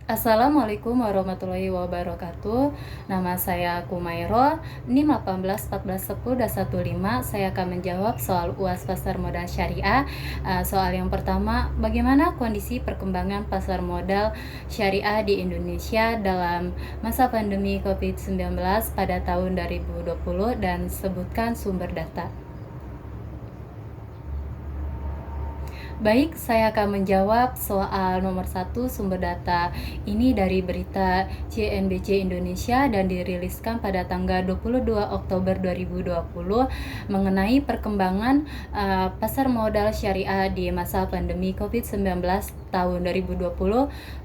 Assalamualaikum warahmatullahi wabarakatuh. Nama saya Kumairo, NIM 18 14 10 Saya akan menjawab soal UAS Pasar Modal Syariah. Soal yang pertama, bagaimana kondisi perkembangan pasar modal syariah di Indonesia dalam masa pandemi COVID-19 pada tahun 2020 dan sebutkan sumber data. Baik, saya akan menjawab soal nomor 1. Sumber data ini dari berita CNBC Indonesia dan diriliskan pada tanggal 22 Oktober 2020 mengenai perkembangan pasar modal syariah di masa pandemi COVID-19 tahun 2020.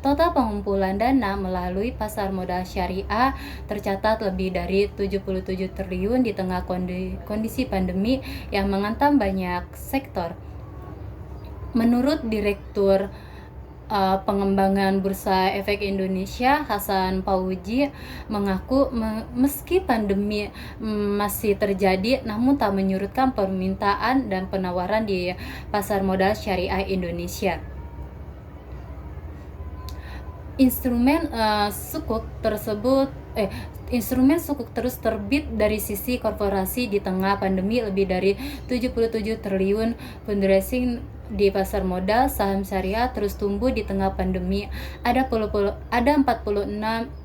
Total pengumpulan dana melalui pasar modal syariah tercatat lebih dari 77 triliun di tengah kondisi pandemi yang menghantam banyak sektor. Menurut Direktur Pengembangan Bursa Efek Indonesia, Hasan Pauji, mengaku meski pandemi masih terjadi, namun tak menyurutkan permintaan dan penawaran di pasar modal syariah Indonesia. Instrumen sukuk terus terbit dari sisi korporasi di tengah pandemi. Lebih dari 77 triliun fundraising di pasar modal saham syariah terus tumbuh di tengah pandemi. Ada 46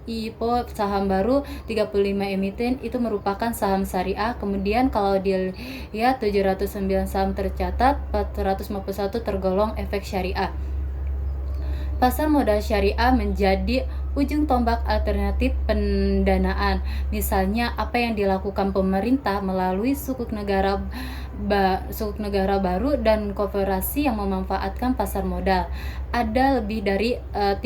IPO saham baru, 35 emiten itu merupakan saham syariah. Kemudian kalau dilihat 709 saham tercatat, 451 tergolong efek syariah. Pasar modal syariah menjadi ujung tombak alternatif pendanaan. Misalnya apa yang dilakukan pemerintah melalui sukuk negara baru dan koperasi yang memanfaatkan pasar modal. Ada lebih dari 30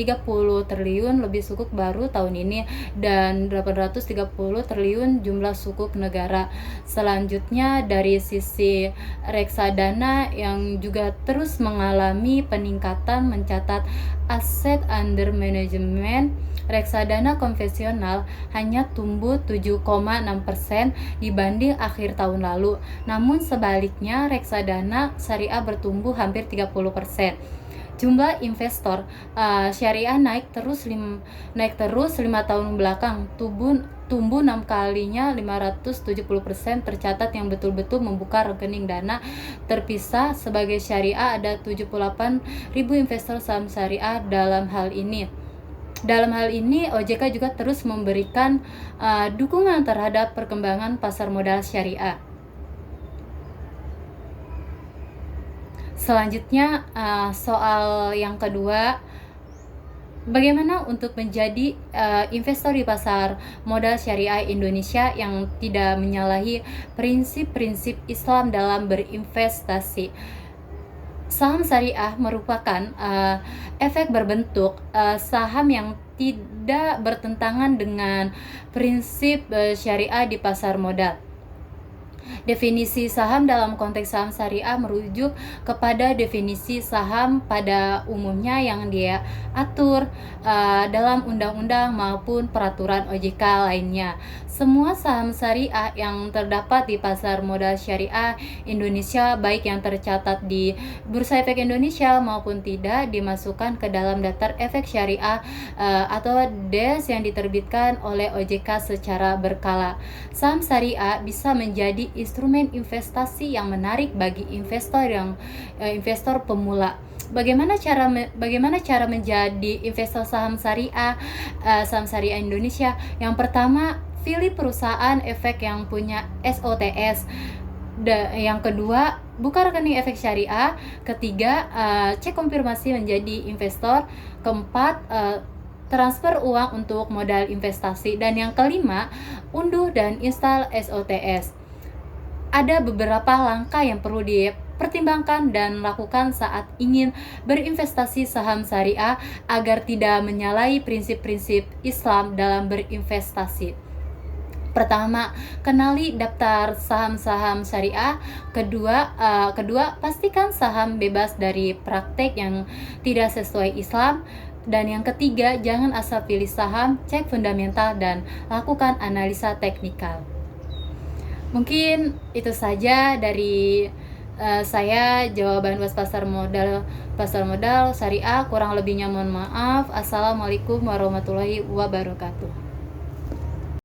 triliun lebih sukuk baru tahun ini dan 830 triliun jumlah sukuk negara. Selanjutnya dari sisi reksadana yang juga terus mengalami peningkatan, mencatat aset under management reksadana konvensional hanya tumbuh 7,6% dibanding akhir tahun lalu. Namun sebaliknya reksadana syariah bertumbuh hampir 30%. Jumlah investor syariah naik terus 5 tahun belakang, tumbuh 6 kalinya 570% tercatat yang betul-betul membuka rekening dana terpisah sebagai syariah. Ada 78.000 investor saham syariah. Dalam hal ini OJK juga terus memberikan dukungan terhadap perkembangan pasar modal syariah. Selanjutnya soal yang kedua, bagaimana untuk menjadi investor di pasar modal syariah Indonesia yang tidak menyalahi prinsip-prinsip Islam dalam berinvestasi. Saham syariah merupakan efek berbentuk saham yang tidak bertentangan dengan prinsip syariah di pasar modal. Definisi saham dalam konteks saham syariah merujuk kepada definisi saham pada umumnya yang dia atur dalam undang-undang maupun peraturan OJK lainnya. Semua saham syariah yang terdapat di pasar modal syariah Indonesia, baik yang tercatat di Bursa Efek Indonesia maupun tidak, dimasukkan ke dalam daftar efek syariah atau DES yang diterbitkan oleh OJK secara berkala. Saham syariah bisa menjadi instrumen investasi yang menarik bagi investor pemula. Bagaimana cara menjadi investor saham syariah Indonesia? Yang pertama, pilih perusahaan efek yang punya SOTS. Yang kedua, buka rekening efek syariah. Ketiga, cek konfirmasi menjadi investor. Keempat, transfer uang untuk modal investasi. Dan yang kelima, unduh dan install SOTS. Ada beberapa langkah yang perlu dipertimbangkan dan lakukan saat ingin berinvestasi saham syariah agar tidak menyalahi prinsip-prinsip Islam dalam berinvestasi. Pertama, kenali daftar saham-saham syariah. Kedua, pastikan saham bebas dari praktek yang tidak sesuai Islam. Dan yang ketiga, jangan asal pilih saham, cek fundamental dan lakukan analisa teknikal. Mungkin itu saja dari Saya jawaban was pasar modal syariah, kurang lebihnya mohon maaf. Assalamualaikum warahmatullahi wabarakatuh.